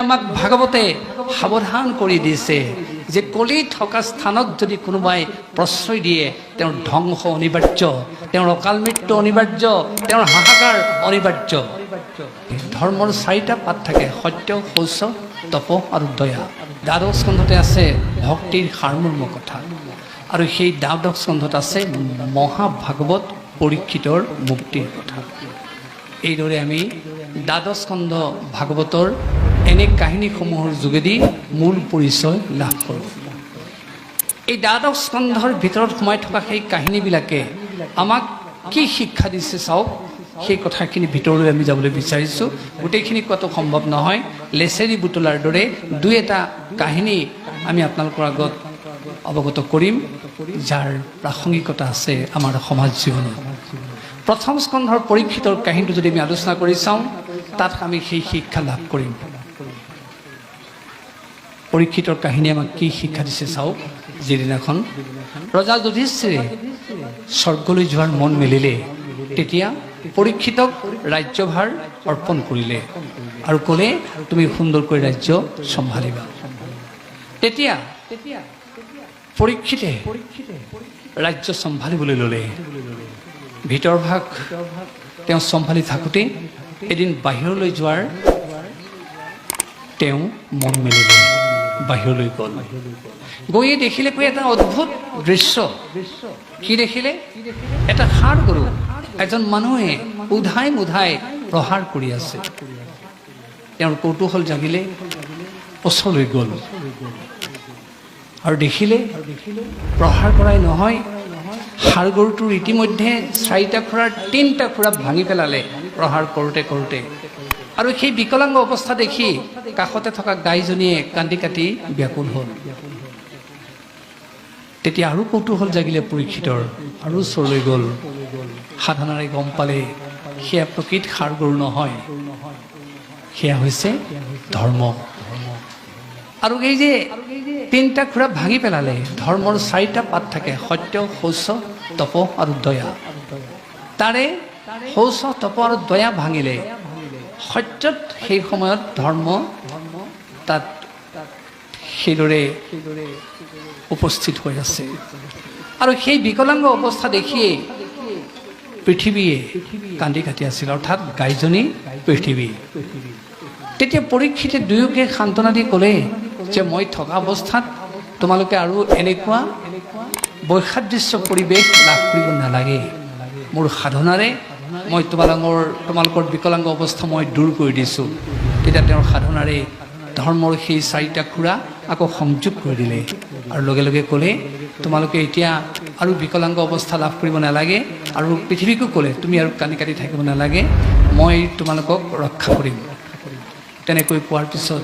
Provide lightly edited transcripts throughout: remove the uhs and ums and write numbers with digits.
আমাক ভাগৱতে সাৱধান কৰি দিছে যে কলি থকা স্থানত যদি কোনোবাই প্ৰশ্ৰয় দিয়ে তেওঁৰ ধ্বংস অনিবাৰ্য, তেওঁৰ অকাল মৃত্যু অনিবাৰ্য, তেওঁৰ হাহাকাৰ অনিবাৰ্য। ধৰ্মৰ 4টা পাত থাকে, সত্য, শৌচ, তপ আৰু দয়া। দ্বাদশ স্কন্ধতে আছে ভক্তিৰ সাৰমৰ্ম কথা, আৰু সেই দ্বাদশ স্কন্ধত আছে মহাভাগৱত পৰীক্ষিতৰ মুক্তিৰ কথা। এইদৰে আমি দ্বাদশ স্কন্ধ ভাগৱতৰ এনে কাহিনীসমূহৰ যোগেদি মূল পৰিচয় লাভ কৰোঁ। এই দ্বাদশ স্কন্ধৰ ভিতৰত সোমাই থকা সেই কাহিনীবিলাকে আমাক কি শিক্ষা দিছে চাওক। সেই কথাখিনি ভিতৰলৈ আমি যাবলৈ বিচাৰিছোঁ। গোটেইখিনি কোৱাটো সম্ভৱ নহয়। লেচেৰি বুটলাৰ দৰে 2-এটা কাহিনী আমি আপোনালোকৰ আগত অৱগত কৰিম, যাৰ প্ৰাসংগিকতা আছে আমাৰ সমাজ জীৱনত। প্ৰথম স্কন্ধৰ পৰীক্ষিতৰ কাহিনীটো যদি আমি আলোচনা কৰি চাওঁ, তাত আমি সেই শিক্ষা লাভ কৰিম। পৰীক্ষিতৰ কাহিনী আমাক কি শিক্ষা দিছে চাওক। যিদিনাখন ৰজা যুধিষ্ঠিৰে স্বৰ্গলৈ যোৱাৰ মন মেলিলে, তেতিয়া পৰীক্ষিতক ৰাজ্যভাৰ অৰ্পণ কৰিলে আৰু ক'লে তুমি সুন্দৰকৈ ৰাজ্য চম্ভালিবা। তেতিয়া পৰীক্ষিতে ৰাজ্য চম্ভালিবলৈ ল'লে। ভিতৰ ভাগ তেওঁ চম্ভালি থাকোঁতে এদিন বাহিৰলৈ যোৱাৰ তেওঁ মন মেলিলে, বাহিৰলৈ গ'ল। গৈয়ে দেখিলে এটা অদ্ভুত দৃশ্য। কি দেখিলে? এটা ষাঁড় গৰু এজন মানুহে উধাই মুধাই প্ৰহাৰ কৰি আছে। তেওঁৰ কৌতূহল জাগিলে, ওচৰলৈ গ'ল আৰু দেখিলে প্ৰহাৰ কৰাই নহয়, ষাঁড় গৰুটোৰ ইতিমধ্যে 4টা খুৰাৰ 3টা খুৰা ভাঙি পেলালে প্ৰহাৰ কৰোঁতে কৰোঁতে। আৰু সেই বিকলাংগ অৱস্থা দেখি কাষতে থকা গাইজনীয়ে কান্দি কাটি ব্যাকুল হ'ল। তেতিয়া আৰু কৌতূহল জাগিলে পৰীক্ষিতৰ, আৰু ওচৰলৈ গ'ল। সাধনাৰে গম পালে সেয়া প্ৰকৃত ষাঁড় গৰু নহয়, সেয়া হৈছে ধৰ্ম। আৰু এই যে 3টা খুৰা ভাঙি পেলালে, ধৰ্মৰ 4টা পাত থাকে, সত্য, শৌচ, তপ আৰু দয়া। তাৰে শৌচ, তপ আৰু দয়া ভাঙিলে। সত্যত সেই সময়ত ধৰ্ম তাত সেইদৰে উপস্থিত হৈ আছে। আৰু সেই বিকলাংগ অৱস্থা দেখিয়ে পৃথিৱীয়ে কান্দি কাটি আছিল, অৰ্থাৎ গাইজনী পৃথিৱী। তেতিয়া পৰীক্ষিতে দুয়োকে সান্তনা দি ক'লে যে মই থকা অৱস্থাত তোমালোকে আৰু এনেকুৱা বৈসাদৃশ্য পৰিৱেশ লাভ কৰিব নালাগে। মোৰ সাধনাৰে মই তোমালোকৰ বিকলাংগ অৱস্থা মই দূৰ কৰি দিছোঁ। তেতিয়া তেওঁৰ সাধনাৰে ধৰ্মৰ সেই 4টা খুৰা আকৌ সংযোগ কৰি দিলে আৰু লগে লগে ক'লে তোমালোকে এতিয়া আৰু বিকলাংগ অৱস্থা লাভ কৰিব নালাগে। আৰু পৃথিৱীকো ক'লে তুমি আৰু কান্দি কাটি থাকিব নালাগে, মই তোমালোকক ৰক্ষা কৰিম। তেনেকৈ কোৱাৰ পিছত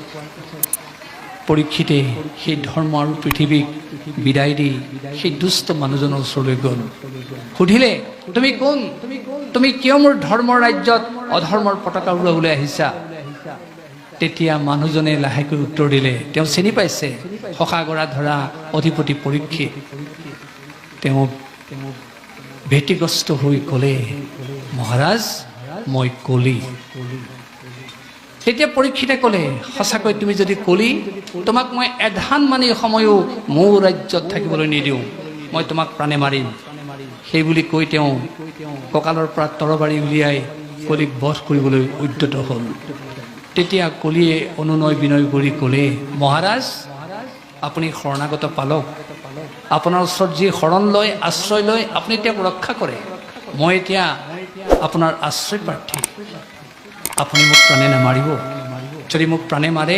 পৰীক্ষিতে সেই ধৰ্ম আৰু পৃথিৱীক বিদায় দি সেই দুষ্ট মানুহজনৰ ওচৰলৈ গ'ল। সুধিলে তুমি কোন? তুমি কিয় মোৰ ধৰ্মৰ ৰাজ্যত অধৰ্মৰ পতাকা উৰুৱাবলৈ আহিছা? তেতিয়া মানুহজনে লাহেকৈ উত্তৰ দিলে, তেওঁ চিনি পাইছে শশাগৰা ধৰা অধিপতি পৰীক্ষিত। তেওঁ ভীতিগ্ৰস্ত হৈ ক'লে মহাৰাজ মই কলি। তেতিয়া পৰীক্ষিতে ক'লে সঁচাকৈ তুমি যদি কলি, তোমাক মই এধান মানি সময়ো মোৰ ৰাজ্যত থাকিবলৈ নিদিওঁ, মই তোমাক প্ৰাণে মাৰিম। সেই বুলি কৈ তেওঁ কঁকালৰ পৰা তৰবাৰী উলিয়াই কলিক বধ কৰিবলৈ উদ্যত হ'ল। তেতিয়া কলিয়ে অনুনয় বিনয় কৰি ক'লে মহাৰাজ আপুনি শৰণাগত পালক, আপোনাৰ ওচৰত যি শৰণ লয় আশ্ৰয় লয় আপুনি তেওঁক ৰক্ষা কৰে। মই এতিয়া আপোনাৰ আশ্ৰয় প্ৰাৰ্থী, আপুনি মোক প্ৰাণে নামাৰিব। যদি মোক প্ৰাণে মাৰে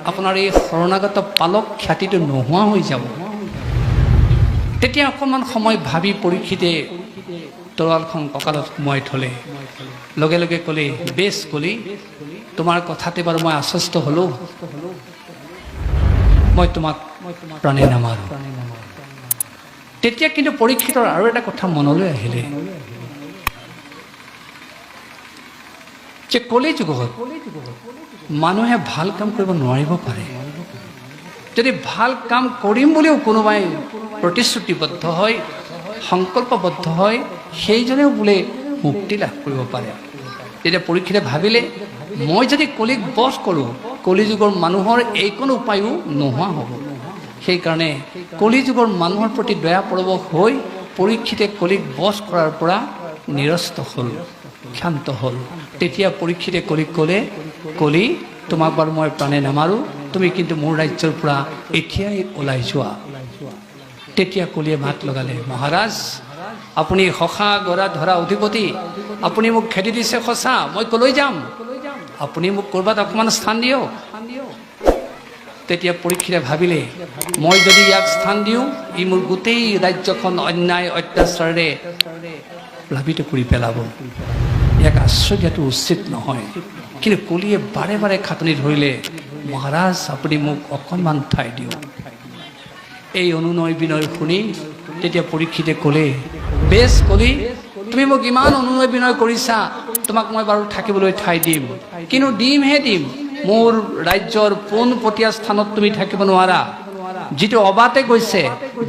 আপোনাৰ এই শৰণাগত পালক খ্যাতিটো নোহোৱা হৈ যাব। তেতিয়া অকণমান সময় ভাবি পৰীক্ষিতে তৰোৱালখন কঁকালত সোমোৱাই থ'লে। লগে লগে ক'লে বেছ কলি, তোমাৰ কথাতে বাৰু মই আশ্বস্ত হ'লোঁ, মই তোমাক প্ৰাণে নামাৰোঁ। তেতিয়া কিন্তু পৰীক্ষিতৰ আৰু এটা কথা মনলৈ আহিলে যে কলি যুগত মানুহে ভাল কাম কৰিব নোৱাৰিব পাৰে। যদি ভাল কাম কৰিম বুলিও কোনোবাই প্ৰতিশ্ৰুতিবদ্ধ হয়, সংকল্পবদ্ধ হয়, সেইজনেও বোলে মুক্তি লাভ কৰিব পাৰে। তেতিয়া পৰীক্ষিতে ভাবিলে মই যদি কলিক বধ কৰোঁ, কলিযুগৰ মানুহৰ এই কোনো উপায়ো নোহোৱা হ'ব। সেইকাৰণে কলিযুগৰ মানুহৰ প্ৰতি দয়াপৰৱশ হৈ পৰীক্ষিতে কলিক বশ কৰাৰ পৰা নিৰস্ত হ'ল, ক্ষান্ত হ'ল। তেতিয়া পৰীক্ষিতে কলিক ক'লে, কলি তোমাক বাৰু মই প্ৰাণে নামাৰোঁ, তুমি কিন্তু মোৰ ৰাজ্যৰ পৰা এতিয়াই ওলাই যোৱা। তেতিয়া কলিয়ে মাত লগালে, মহাৰাজ আপুনি সখা গৰা ধৰা অধিপতি, আপুনি মোক খেদি দিছে সঁচা, মই কলৈ যাম, আপুনি মোক ক'ৰবাত অকণমান স্থান দিয়ক। তেতিয়া পৰীক্ষিতে ভাবিলে, মই যদি ইয়াক স্থান দিওঁ ই মোৰ গোটেই ৰাজ্যখন অন্যায় অত্যাচাৰেৰে প্লাবিত কৰি পেলাব, ইয়াক আশ্ৰয় দিয়াটো উচিত নহয়। কিন্তু কলিয়ে বাৰে বাৰে খাটনি ধৰিলে, মহাৰাজ আপুনি মোক অকণমান ঠাই দিয়ক। এই অনুনয় বিনয় শুনি তেতিয়া পৰীক্ষিতে ক'লে, বেছ কলি তুমি মোক ইমান অনুনয় বিনয় কৰিছা, তোমাক মই বাৰু থাকিবলৈ ঠাই দিম, কিন্তু দিমহে দিম, মোৰ ৰাজ্যৰ পোনপটীয়া স্থানত তুমি থাকিব নোৱাৰা। যিটো অবাতে গৈছে,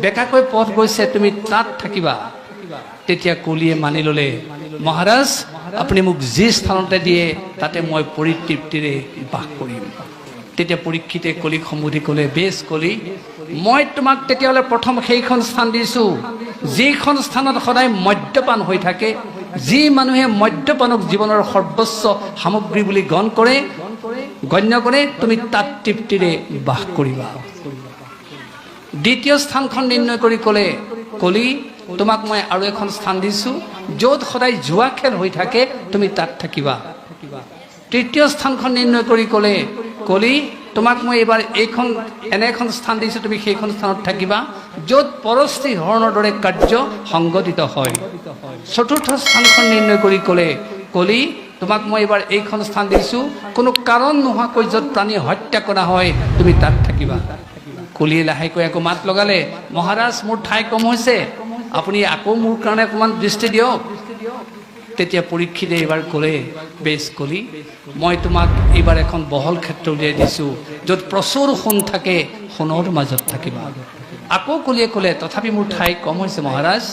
বেকাকৈ পথ গৈছে, তুমি তাত থাকিবা। তেতিয়া কলিয়ে মানি ল'লে, মহাৰাজ আপুনি মোক যি স্থানতে দিয়ে তাতে মই পৰিতৃপ্তিৰে বাস কৰিম। তেতিয়া পৰীক্ষিতে কলিক সম্বোধি ক'লে, বেছ কলি মই তোমাক তেতিয়াহ'লে প্ৰথম সেইখন স্থান দিছোঁ যিখন স্থানত সদায় মদ্যপান হৈ থাকে, যি মানুহে মদ্যপানক জীৱনৰ সৰ্বোচ্চ সামগ্ৰী বুলি গণ্য কৰে, তুমি তাত তৃপ্তিৰে বাস কৰিবা। দ্বিতীয় স্থানখন নিৰ্ণয় কৰি ক'লে, কলি তোমাক মই আৰু এখন স্থান দিছোঁ য'ত সদায় জুৱা খেল হৈ থাকে, তুমি তাত থাকিবা। তৃতীয় স্থানখন নিৰ্ণয় কৰি ক'লে, কলি তোমাক মই এইবাৰ এনে এখন স্থান দিছোঁ, তুমি সেইখন স্থানত থাকিবা য'ত পৰশ্ৰী হৰণৰ দৰে কাৰ্য সংগঠিত হয়। চতুৰ্থ স্থানখন নিৰ্ণয় কৰি ক'লে, কলি তোমাক মই এইবাৰ এইখন স্থান দিছোঁ, কোনো কাৰণ নোহোৱাকৈ য'ত প্ৰাণী হত্যা কৰা হয়, তুমি তাত থাকিবা। কলিয়ে লাহেকৈ আকৌ মাত লগালে, মহাৰাজ মোৰ ঠাই কম হৈছে, আপুনি আকৌ মোৰ কাৰণে অকণমান দৃষ্টি দিয়ক। তেতিয়া পৰীক্ষিতে এইবাৰ ক'লে, বেছ কলি মই তোমাক এইবাৰ এখন বহল ক্ষেত্ৰ উলিয়াই দিছোঁ য'ত প্ৰচুৰ সোণ থাকে, সোণৰ মাজত থাকিবা। আকৌ কলিয়ে ক'লে, তথাপি মোৰ ঠাই কম হৈছে মহাৰাজ।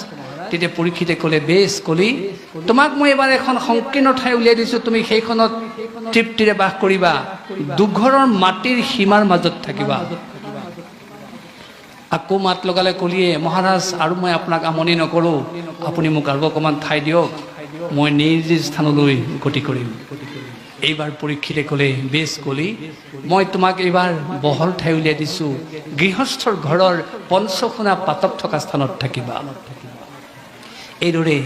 তেতিয়া পৰীক্ষিতে ক'লে, বেছ কলি তোমাক মই এইবাৰ এখন সংকীৰ্ণ ঠাই উলিয়াই দিছোঁ, তুমি সেইখনত তৃপ্তিৰে বাস কৰিবা, দুঘৰৰ মাটিৰ সীমাৰ মাজত থাকিবা। আকৌ মাত লগালে কলিয়ে, মহাৰাজ আৰু মই আপোনাক আমনি নকৰোঁ, আপুনি মোক আৰু অকণমান ঠাই দিয়ক, মই নিজ স্থানলৈ গতি কৰিম। এইবাৰ পৰীক্ষিতে ক'লে, বেছ কলি মই তোমাক এইবাৰ বহল ঠাই উলিয়াই দিছোঁ, গৃহস্থৰ ঘৰৰ পঞ্চসোণা পাতক থকা স্থানত থাকিবা। এইদৰে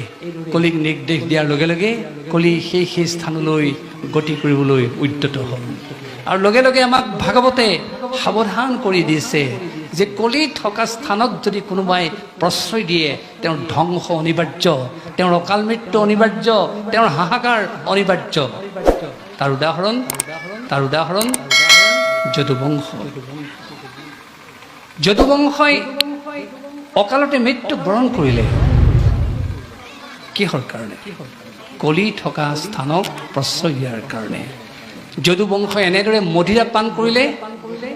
কলিক নিৰ্দেশ দিয়াৰ লগে লগে কলি সেই স্থানলৈ গতি কৰিবলৈ উদ্যত হ'ল। আৰু লগে লগে আমাক ভাগৱতে সাৱধান কৰি দিছে যে কলি থকা স্থানত যদি কোনোবাই প্ৰশ্ৰয় দিয়ে, তেওঁৰ ধ্বংস অনিবাৰ্য, তেওঁৰ অকাল মৃত্যু অনিবাৰ্য, তেওঁৰ হাহাকাৰ অনিবাৰ্য। তাৰ উদাহৰণ যদুবংশ। যদুবংশই অকালতে মৃত্যু বৰণ কৰিলে। কিহৰ কাৰণে? কলি থকা স্থানক প্ৰশ্ৰয় দিয়াৰ কাৰণে। যদুবংশই এনেদৰে মদিৰা পান কৰিলে,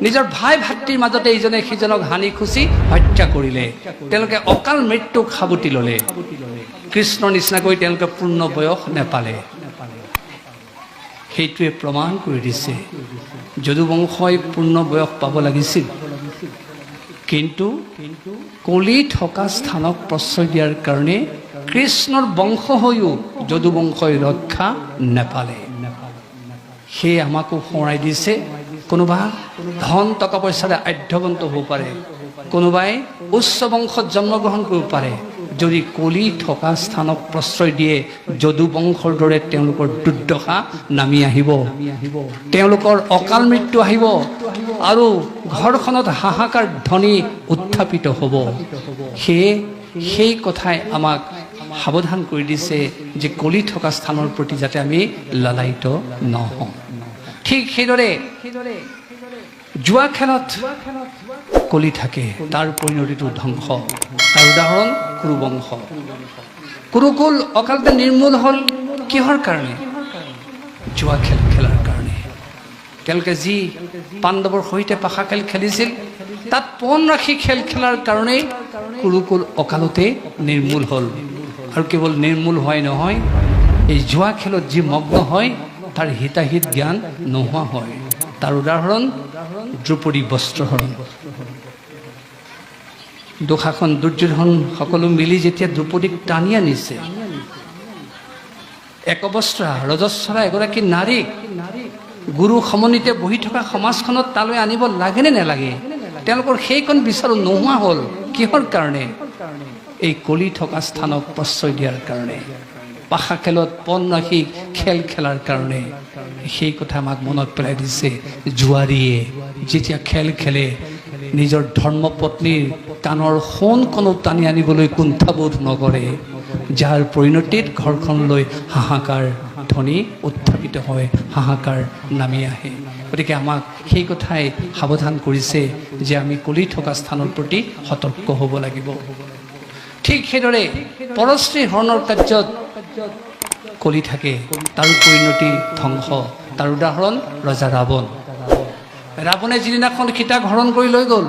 নিজৰ ভাই ভাতৃৰ মাজতে ইজনে সিজনক হানি খুচি হত্যা কৰিলে, তেওঁলোকে অকাল মৃত্যুক সাবটি ল'লে। কৃষ্ণৰ নিচিনাকৈ তেওঁলোকে পূৰ্ণ বয়স নেপালে। সেইটোৱে প্ৰমাণ কৰি দিছে যদুবংশই পূৰ্ণ বয়স পাব লাগিছিল, কিন্তু কলি থকা স্থানক প্ৰশ্ৰয় দিয়াৰ কাৰণে কৃষ্ণৰ বংশ হৈও যদুবংশই ৰক্ষা নেপালে। সেয়ে আমাকো সোঁৱৰাই দিছে, কোনোবা ধন টকা পইচাৰে আধ্যবন্ত হ'ব পাৰে, কোনোবাই উচ্চ বংশত জন্মগ্ৰহণ কৰিব পাৰে, যদি কলি থকা স্থানক প্ৰশ্ৰয় দিয়ে, যদুবংশৰ দৰে তেওঁলোকৰ দুৰ্দশা নামি আহিব, তেওঁলোকৰ অকাল মৃত্যু আহিব, আৰু ঘৰখনত হাহাকাৰ ধ্বনি উত্থাপিত হ'ব। সেয়ে সেই কথাই আমাক সাৱধান কৰি দিছে যে কলি থকা স্থানৰ প্ৰতি যাতে আমি লালায়িত নহওঁ। ঠিক সেইদৰে জুৱা খেলত কলি থাকে, তাৰ পৰিণতিটো ধ্বংস। তাৰ উদাহৰণ কুৰুবংশ। কুৰুকুল অকালতে নিৰ্মূল হ'ল কিহৰ কাৰণে? জুৱা খেল খেলাৰ কাৰণে। তেওঁলোকে যি পাণ্ডৱৰ সৈতে পাশা খেল খেলিছিল, তাত পণ ৰাখি খেল খেলাৰ কাৰণেই কুৰুকুল অকালতে নিৰ্মূল হ'ল। আৰু কেৱল নিৰ্মূল হোৱাই নহয়, এই জুৱা খেলত যি মগ্ন হয় তাৰ হিতাহিত জ্ঞান নোহোৱা হয়। তাৰ উদাহৰণ দ্ৰৌপদী বস্ত্ৰহৰণ। দুঃশাসন দুৰ্যোধন সকলো মিলি যেতিয়া দ্ৰৌপদীক টানি আনিছে, একবস্ত্ৰা ৰজস্বলা এগৰাকী নাৰীক গুৰু সমন্বিতে বহি থকা সমাজখনত তালৈ আনিব লাগে নে নালাগে? তেওঁলোকৰ সেইকণ বিচাৰো নোহোৱা হ'ল। কিহৰ কাৰণে? এই কলি থকা স্থানক প্ৰশ্ৰয় দিয়াৰ কাৰণে, পাশা খেলত পণ ৰাখি খেল খেলাৰ কাৰণে। সেই কথা আমাক মনত পেলাই দিছে। জোৱাৰীয়ে যেতিয়া খেল খেলে, নিজৰ ধৰ্মপত্নীৰ কাণৰ সোণকণো টানি আনিবলৈ কুণ্ঠাবোধ নকৰে, যাৰ পৰিণতিত ঘৰখনলৈ হাহাকাৰ ধ্বনি উত্থাপিত হয়, হাহাকাৰ নামি আহে। গতিকে আমাক সেই কথাই সাৱধান কৰিছে যে আমি কলি থকা স্থানৰ প্ৰতি সতৰ্ক হ'ব লাগিব। ঠিক সেইদৰে পৰশ্ৰী হৰণৰ কাৰ্যত কলি থাকে, তাৰো পৰিণতি ধ্বংস। তাৰ উদাহৰণ ৰজা ৰাৱণ। ৰাৱণে যিদিনাখন সীতাক হৰণ কৰি লৈ গ'ল,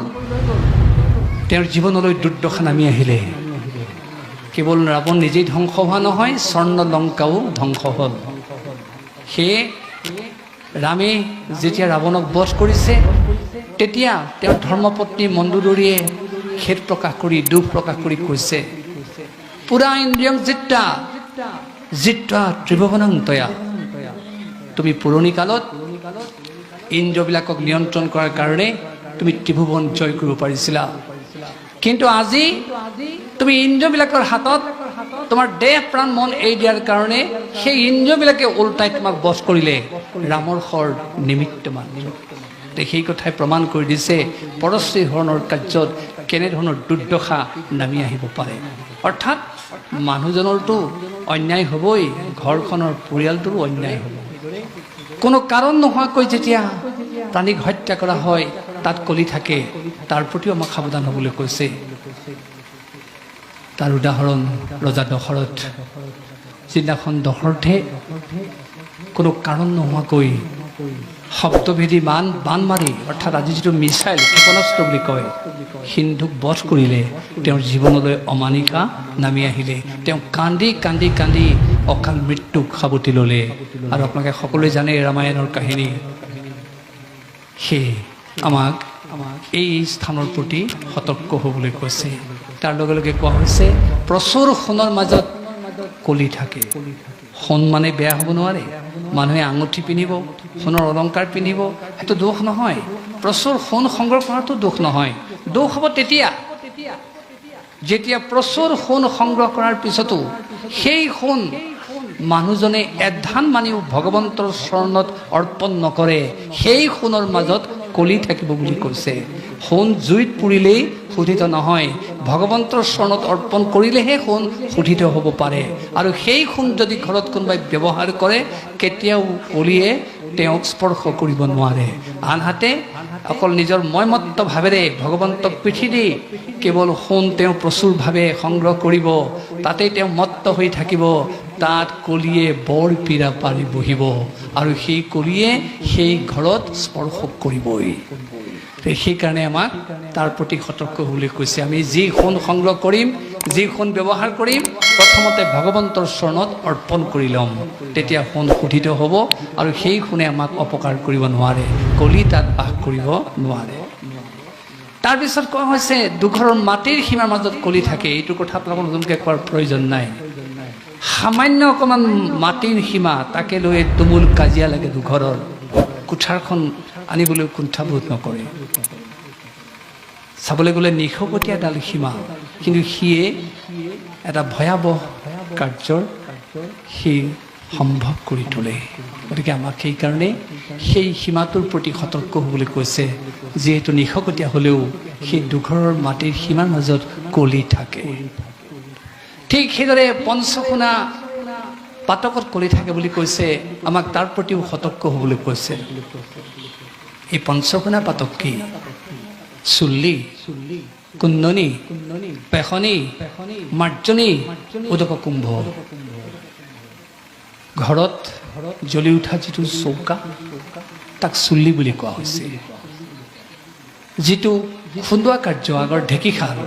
তেওঁৰ জীৱনলৈ দুৰ্দশা নামি আহিলে। কেৱল ৰাৱণ নিজেই ধ্বংস হোৱা নহয়, স্বৰ্ণ লংকাও ধ্বংস হ'ল। সেয়ে ৰামে যেতিয়া ৰাৱণক বধ কৰিছে, তেতিয়া তেওঁৰ ধৰ্মপত্নী মণ্ডোদৰীয়ে খেদ প্ৰকাশ কৰি, দুখ প্ৰকাশ কৰি কৈছে, পুৰা ইন্দ্ৰিয়ং জিত্তা জিত্বা ত্ৰিভুৱনং তয়া। তুমি পুৰণি কালত ইন্দ্ৰিয়বিলাকক নিয়ন্ত্ৰণ কৰাৰ কাৰণে তুমি ত্ৰিভুৱন জয় কৰিব পাৰিছিলা, কিন্তু আজি তুমি ইন্দ্ৰিয়বিলাকৰ হাতত তোমাৰ দেহ প্ৰাণ মন এৰি দিয়াৰ কাৰণে সেই ইন্দ্ৰিয়বিলাকে ওলটাই তোমাক বধ কৰিলে। ৰামৰ শৰ নিমিত্ত মাত্ৰ। সেই কথাই প্ৰমাণ কৰি দিছে পৰশ্ৰী হৰণৰ কাৰ্যত কেনেধৰণৰ দুৰ্দশা নামি আহিব পাৰে। অৰ্থাৎ মানুহজনৰতো অন্যায় হ'বই, ঘৰখনৰ পৰিয়ালটোৰো অন্যায় হ'ব। কোনো কাৰণ নোহোৱাকৈ যেতিয়া প্ৰাণীক হত্যা কৰা হয়, তাত কলি থাকে, তাৰ প্ৰতিও আমাক সাৱধান হ'বলৈ কৈছে। তাৰ উদাহৰণ ৰজা দশৰথ। যিদিনাখন দশৰথে কোনো কাৰণ নোহোৱাকৈ শব্দভেদী বান মাৰি, অৰ্থাৎ আজি যিটো মিছাইল ক্ষেপণাস্ত্ৰ বুলি কয়, সিন্ধুক বধ কৰিলে, তেওঁৰ জীৱনলৈ অমানিশা নামি আহিলে। তেওঁ কান্দি কান্দি কান্দি অকাল মৃত্যুক সাৱটি ল'লে। আৰু আপোনালোকে সকলোৱে জানে ৰামায়ণৰ কাহিনী। সেয়ে আমাক এই স্থানৰ প্ৰতি সতৰ্ক হ'বলৈ কৈছে। তাৰ লগে লগে কোৱা হৈছে প্ৰচুৰ সোণৰ মাজত কলি থাকে। সোণ মানে বেয়া হ'ব নোৱাৰে। মানুহে আঙুঠি পিন্ধিব, সোণৰ অলংকাৰ পিন্ধিব, সেইটো দোষ নহয়। প্ৰচুৰ সোণ সংগ্ৰহ কৰাটো দোষ নহয়। দোষ হ'ব তেতিয়া যেতিয়া প্ৰচুৰ সোণ সংগ্ৰহ কৰাৰ পিছতো সেই সোণ মানুহজনে এধান মানিও ভগৱন্তৰ চৰণত অৰ্পণ নকৰে, সেই সোণৰ মাজত কলি থাকিব বুলি কৈছে। সোণ জুইত পুৰিলেই শোধিত নহয়, ভগৱন্তৰ চৰণত অৰ্পণ কৰিলেহে সোণ শোধিত হ'ব পাৰে। আৰু সেই সোণ যদি ঘৰত কোনোবাই ব্যৱহাৰ কৰে, কেতিয়াও কলিয়ে তেওঁক স্পৰ্শ কৰিব নোৱাৰে। আনহাতে অকল নিজৰ মৈমত্ত ভাৱেৰে ভগৱন্তক পিঠি দি কেৱল সোণ তেওঁ প্ৰচুৰভাৱে সংগ্ৰহ কৰিব, তাতেই তেওঁ মত্ত হৈ থাকিব। তাত কলিয়ে বৰ পীড়া পাৰি বহিব, আৰু সেই কলিয়ে সেই ঘৰত স্পৰ্শ কৰিবই। সেইকাৰণে আমাক তাৰ প্ৰতি সতৰ্ক হ'বলৈ কৈছে। আমি যি সোণ সংগ্ৰহ কৰিম, যি সোণ ব্যৱহাৰ কৰিম, প্ৰথমতে ভগৱন্তৰ চৰণত অৰ্পণ কৰি ল'ম, তেতিয়া সোণ শোধিত হ'ব, আৰু সেই সোণে আমাক অপকাৰ কৰিব নোৱাৰে, কলি তাত বাস কৰিব নোৱাৰে। তাৰপিছত কোৱা হৈছে দুঘৰৰ মাটিৰ সীমাৰ মাজত কলি থাকে। এইটো কথা আপোনালোকক নতুনকৈ কোৱাৰ প্ৰয়োজন নাই। সামান্য অকণমান মাটিৰ সীমা, তাকে লৈ তুমুল কাজিয়া লাগে দুঘৰৰ। কুঠাৰখন আনিবলৈ কুণ্ঠাবোধ নকৰে। চাবলৈ গ'লে নিশকতীয়াডাল সীমা, কিন্তু সিয়ে এটা ভয়াৱহ কাৰ্যৰ সি সম্ভৱ কৰি তোলে। গতিকে আমাক সেইকাৰণে সেই সীমাটোৰ প্ৰতি সতৰ্ক হ'বলৈ কৈছে। যিহেতু নিশকতীয়া হ'লেও সেই দুঘৰৰ মাটিৰ সীমাৰ মাজত কলি থাকে। ঠিক সেইদৰে পঞ্চসোণা পাতকত কলি থাকে বুলি কৈছে, আমাক তাৰ প্ৰতিও সতৰ্ক হ'বলৈ কৈছে। এই পঞ্চসোণা পাতক কি? চুল্লি, কুন্দনী, পেশনী, মাৰ্জনী, উদক কুম্ভ। ঘৰত জ্বলি উঠা যিটো চৌকা, তাক চুল্লি বুলি কোৱা হৈছে। যিটো খুন্দোৱা কাৰ্য, আগৰ ঢেঁকীশাল,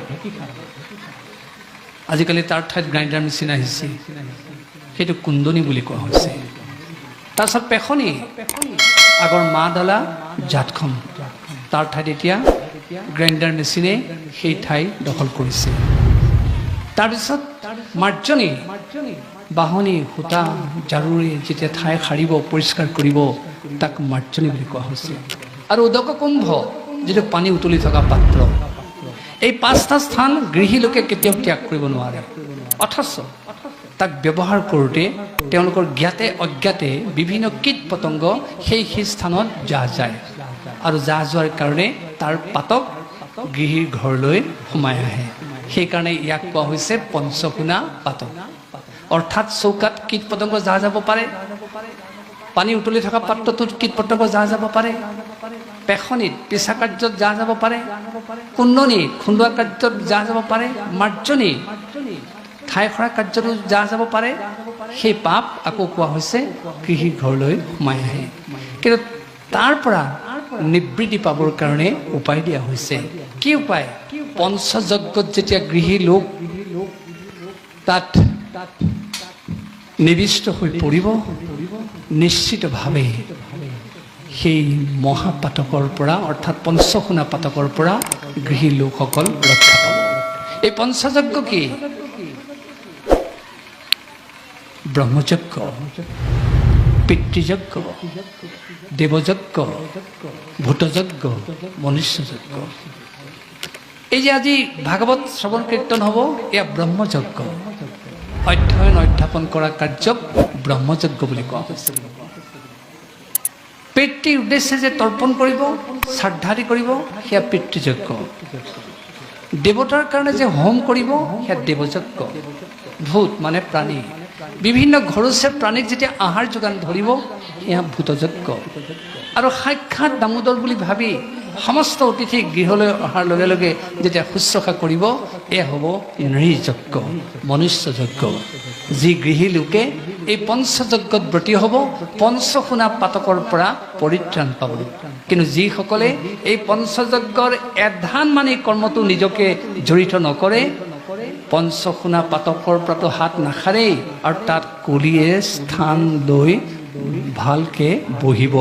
আজিকালি তাৰ ঠাইত গ্ৰাইণ্ডাৰ মেচিন আহিছে, সেইটো কুন্দনী বুলি কোৱা হৈছে। তাৰপিছত পেশনী, আগৰ মা ডালা জাতখন তাৰ ঠাইত এতিয়া গ্ৰাইণ্ডাৰ মেচিনে সেই ঠাই দখল কৰিছে। তাৰপিছত মাৰ্জনী বাহনী সূতা জাৰুৰে যেতিয়া ঠাই সাৰিব পৰিষ্কাৰ কৰিব তাক মাৰ্জনী বুলি কোৱা হৈছে। আৰু উদক কুম্ভ যিটো পানী উতলি থকা পাত্ৰ, এই 5টা স্থান গৃহী লোকে কেতিয়াও ত্যাগ কৰিব নোৱাৰে। অথচ তাক ব্যৱহাৰ কৰোঁতে তেওঁলোকৰ জ্ঞাতে অজ্ঞাতে বিভিন্ন কীট পতংগ সেই স্থানত যায় আৰু যোৱাৰ কাৰণে তাৰ পাতক গৃহীৰ ঘৰলৈ সোমাই আহে। সেইকাৰণে ইয়াক কোৱা হৈছে পঞ্চকোণা পাতক। অৰ্থাৎ চৌকাত কীট পতংগ যাব পাৰে, পানী উতলি থকা পাত্ৰটোত কীট পতংগ যাব পাৰে, পেখনিত পিছা কাৰ্যত যাব পাৰে, কুণ্ডনীত খুন্দোৱা কাৰ্যত যাব পাৰে, মাৰ্জনী ঠাই সৰা কাৰ্যতো যাব পাৰে। সেই পাপ আকৌ কোৱা হৈছে গৃহীৰ ঘৰলৈ সোমাই আহে। কিন্তু তাৰ পৰা নিবৃত্তি পাবৰ কাৰণে উপায় দিয়া হৈছে। কি উপায়? পঞ্চযজ্ঞত যেতিয়া গৃহী লোক তাত নিবিষ্ট হৈ পৰিব, নিশ্চিতভাৱে সেই মহাপাতকৰ পৰা অৰ্থাৎ পঞ্চকোণা পাতকৰ পৰা গৃহী লোকসকল ৰক্ষা পাব। এই পঞ্চযজ্ঞ কি? ব্ৰহ্মযজ্ঞ, পিতৃযজ্ঞ, দেৱযজ্ঞ, ভূতযজ্ঞ, মনুষ্যযজ্ঞ। এই যে আজি ভাগৱত শ্ৰৱণ কীৰ্তন হ'ব, এয়া ব্ৰহ্মযজ্ঞ। অধ্যয়ন অধ্যাপন কৰা কাৰ্যক ব্ৰহ্মযজ্ঞ বুলি কোৱা হৈছে। পিতৃৰ উদ্দেশ্যে যে তৰ্পণ কৰিব, শ্ৰাদ্ধাদি কৰিব, সেয়া পিতৃযজ্ঞ। দেৱতাৰ কাৰণে যে হোম কৰিব, সেয়া দেৱযজ্ঞ। ভূত মানে প্ৰাণী, বিভিন্ন ঘৰচীয়া প্ৰাণীক যেতিয়া আহাৰ যোগান ধৰিব, সেয়া ভূতযজ্ঞ। আৰু সাক্ষাৎ দামোদৰ বুলি ভাবি সমস্ত অতিথি গৃহলৈ অহাৰ লগে লগে যেতিয়া শুশ্ৰূষা কৰিব, এয়া হ'ব নৃযজ্ঞ, মনুষ্যযজ্ঞ। যি গৃহী লোকে এই পঞ্চযজ্ঞত ব্ৰতী হ'ব, পঞ্চকোণা পাতকৰ পৰা পৰিত্ৰাণ পাব। কিন্তু যিসকলে এই পঞ্চযজ্ঞৰ এধান মানে কৰ্মটো নিজকে জড়িত নকৰে, পঞ্চকোণা পাতকৰ পৰাটো হাত নাসাৰেই আৰু তাত কলিয়ে স্থান লৈ ভালকৈ বহিব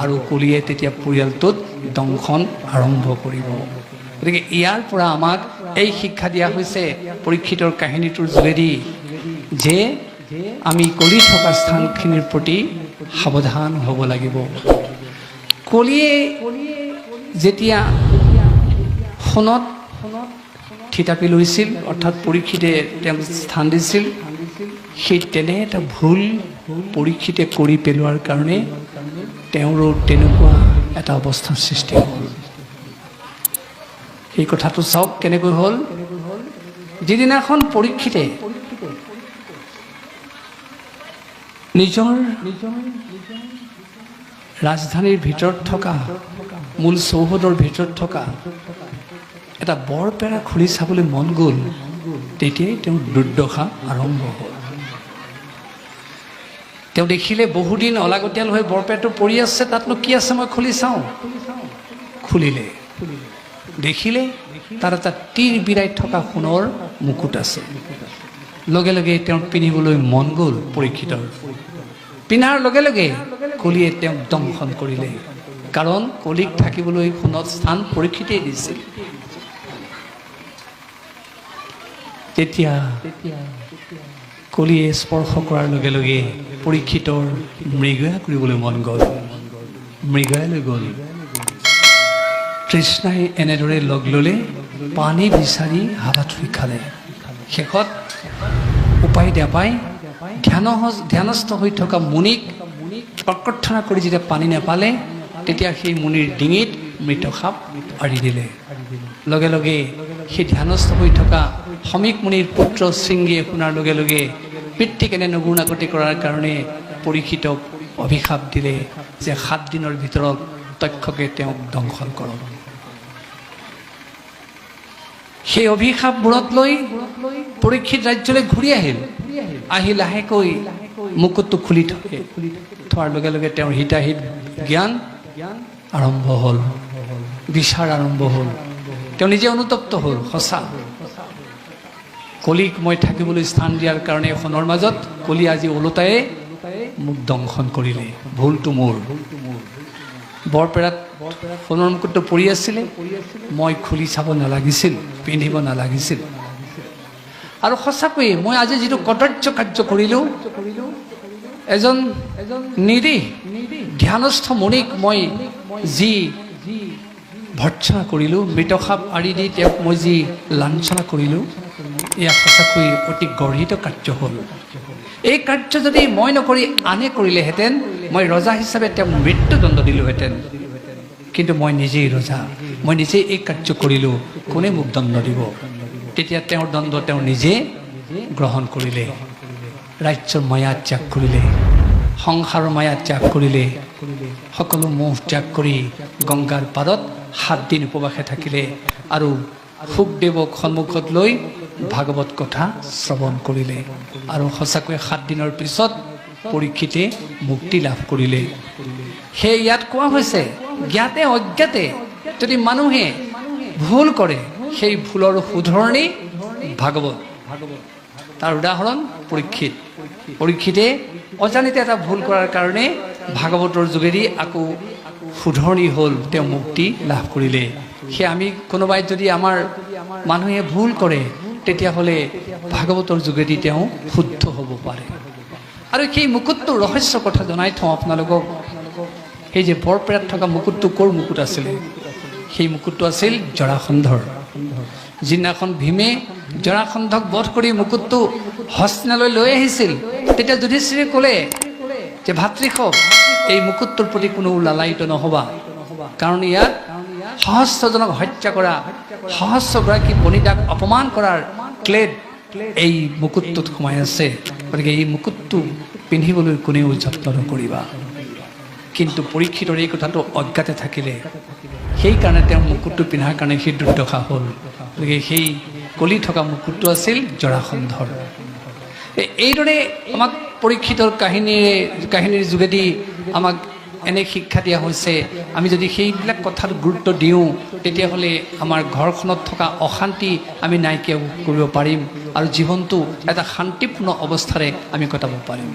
আৰু কলিয়ে তেতিয়া পৰিয়ালটোত দংশন আৰম্ভ কৰিব। গতিকে ইয়াৰ পৰা আমাক এই শিক্ষা দিয়া হৈছে পৰীক্ষিতৰ কাহিনীটোৰ যোগেদি যে আমি কলি থকা স্থানখিনিৰ প্ৰতি সাৱধান হ'ব লাগিব। কলিয়ে যেতিয়া সোণত থিতাপি লৈছিল, অৰ্থাৎ পৰীক্ষিতে তেওঁক স্থান দিছিল, সেই তেনে এটা ভুল পৰীক্ষিতে কৰি পেলোৱাৰ কাৰণে তেওঁৰো তেনেকুৱা এটা অৱস্থাৰ সৃষ্টি হ'ল। সেই কথাটো চাওক কেনেকৈ হ'ল। যিদিনাখন পৰীক্ষিতে নিজৰ ৰাজধানীৰ ভিতৰত থকা মূল চৌহদৰ ভিতৰত থকা এটা বৰপেৰা খুলি চাবলৈ মন গ'ল, তেতিয়াই তেওঁৰ দুৰ্দশা আৰম্ভ হ'ল। তেওঁ দেখিলে বহুদিন অলাগতিয়াল হৈ বৰপেৰাটো পৰি আছে, তাতনো কি আছে মই খুলি চাওঁ। খুলিলে, দেখিলে তাত এটা তীৰ বিৰাই থকা সোণৰ মুকুট আছে। লগে লগে তেওঁক পিন্ধিবলৈ মন গ'ল পৰীক্ষিতৰ। পিন্ধাৰ লগে লগে কলিয়ে তেওঁক দংশন কৰিলে, কাৰণ কলিক থাকিবলৈ সোণত স্থান পৰীক্ষিতেই দিছিল। তেতিয়া কলিয়ে স্পৰ্শ কৰাৰ লগে লগে পৰীক্ষিতৰ মৃগয়া কৰিবলৈ মন গ'ল, মৃগয়ালৈ গ'ল। তৃষ্ণাই এনেদৰে লগ ল'লে, পানী বিচাৰি হাবাথুৰি খালে। শেষত উপায় নাপাই ধ্যানস্থ হৈ থকা মুনিক প্ৰকৰ্থনা কৰি যেতিয়া পানী নাপালে, তেতিয়া সেই মুনিৰ ডিঙিত মৃত সাপ আঁৰি দিলে। লগে লগে সেই ধ্যানস্থ হৈ থকা সমীক মুনিৰ পুত্ৰ শৃংগীয়ে শুনাৰ লগে লগে পিতৃক এনে নগুণাগতি কৰাৰ কাৰণে পৰীক্ষিতক অভিশাপ দিলে যে 7 দিনৰ ভিতৰত তক্ষকে তেওঁক দংশন কৰক। সেই অভিশাপ মূৰত লৈ পৰীক্ষিত ৰাজ্যলৈ ঘূৰি আহিল। আহি লাহেকৈ মুকুটটো খুলি থোৱাৰ লগে লগে তেওঁৰ হিতাহিত জ্ঞান আৰম্ভ হ'ল, বিচাৰ আৰম্ভ হ'ল। তেওঁ নিজে অনুতপ্ত হ'ল, সঁচা কলিক মই থাকিবলৈ স্থান দিয়াৰ কাৰণে সোণৰ মাজত কলি আজি ওলোটাই মোক দংশন কৰিলে, ভুলটো মোৰ। বৰপেৰাত সোণৰ মুকুটটো পৰি আছিলে, মই খুলি চাব নালাগিছিল, পিন্ধিব নালাগিছিল। আৰু সঁচাকৈয়ে মই আজি যিটো কদৰ্য কাৰ্য কৰিলোঁ, এজন নিৰীহ ধ্যানস্থ মুনিক মই যি ভৰ্ৎসনা কৰিলোঁ, মৃতসাপ আৰি দি তেওঁক মই যি লাঞ্ছনা কৰিলোঁ, এয়া সঁচাকৈ অতি গৰ্হিত কাৰ্য হ'ল। এই কাৰ্য যদি মই নকৰি আনে কৰিলেহেঁতেন, মই ৰজা হিচাপে তেওঁক মৃত্যুদণ্ড দিলোঁহেঁতেন। কিন্তু মই নিজেই ৰজা, মই নিজেই এই কাৰ্য কৰিলোঁ, কোনে মোক দণ্ড দিব? তেতিয়া তেওঁৰ দণ্ড তেওঁ নিজে গ্ৰহণ কৰিলে। ৰাজ্যৰ মায়া ত্যাগ কৰিলে, সংসাৰৰ মায়া ত্যাগ কৰিলে, সকলো মোহ ত্যাগ কৰি গংগাৰ পাৰত 7 দিন উপবাসে থাকিলে আৰু শুকদেৱক সন্মুখত লৈ ভাগৱত কথা শ্ৰৱণ কৰিলে। আৰু সঁচাকৈ 7 দিনৰ পিছত পৰীক্ষিতে মুক্তি লাভ কৰিলে। সেই ইয়াত কোৱা হৈছে, জ্ঞাতে অজ্ঞাতে যদি মানুহে ভুল কৰে, সেই ভুলৰ শুধৰণি ভাগৱত। তাৰ উদাহৰণ পৰীক্ষিত। পৰীক্ষিতে অজানিতে এটা ভুল কৰাৰ কাৰণে ভাগৱতৰ যোগেদি আকৌ শুধৰণি হ'ল, তেওঁ মুক্তি লাভ কৰিলে। সেই আমি কোনোবাই যদি আমাৰ মানুহে ভুল কৰে, তেতিয়াহ'লে ভাগৱতৰ যোগেদি তেওঁ শুদ্ধ হ'ব পাৰে। আৰু সেই মুকুটটোৰ ৰহস্য কথা জনাই থওঁ আপোনালোকক। সেই যে বৰপেৰাত থকা মুকুটটো ক'ৰ মুকুট আছিলে? সেই মুকুটটো আছিল জৰাসন্ধৰ। যিদিনাখন ভীমে জৰাসন্ধক বধ কৰি মুকুটটো হস্তিনালৈ লৈ আহিছিল, তেতিয়া যুধিষ্ঠিৰে ক'লে যে ভাতৃষভ, এই মুকুটটোৰ প্ৰতি কোনো লালায়িত নহ'বা, কাৰণ ইয়াত সহস্ৰজনক হত্যা কৰা, সহস্ৰগৰাকী বনিতাক অপমান কৰাৰ ক্লেদ এই মুকুটটোত সোমাই আছে। গতিকে এই মুকুটটো পিন্ধিবলৈ কোনেও যত্ন নকৰিবা। কিন্তু পৰীক্ষিতৰ এই কথাটো অজ্ঞাতে থাকিলে, সেইকাৰণে তেওঁ মুকুটটো পিন্ধাৰ কাৰণে সি দুৰ্দশা হ'ল। গতিকে সেই কলি থকা মুকুটটো আছিল জৰাসন্ধৰ। এইদৰে আমাক পৰীক্ষিতৰ কাহিনীৰ যোগেদি আমাক এনে শিক্ষা দিয়া হৈছে, আমি যদি সেইবিলাক কথাত গুৰুত্ব দিওঁ, তেতিয়াহ'লে আমাৰ ঘৰখনত থকা অশান্তি আমি নাইকিয়া কৰিব পাৰিম আৰু জীৱনটো এটা শান্তিপূৰ্ণ অৱস্থাৰে আমি কটাব পাৰিম।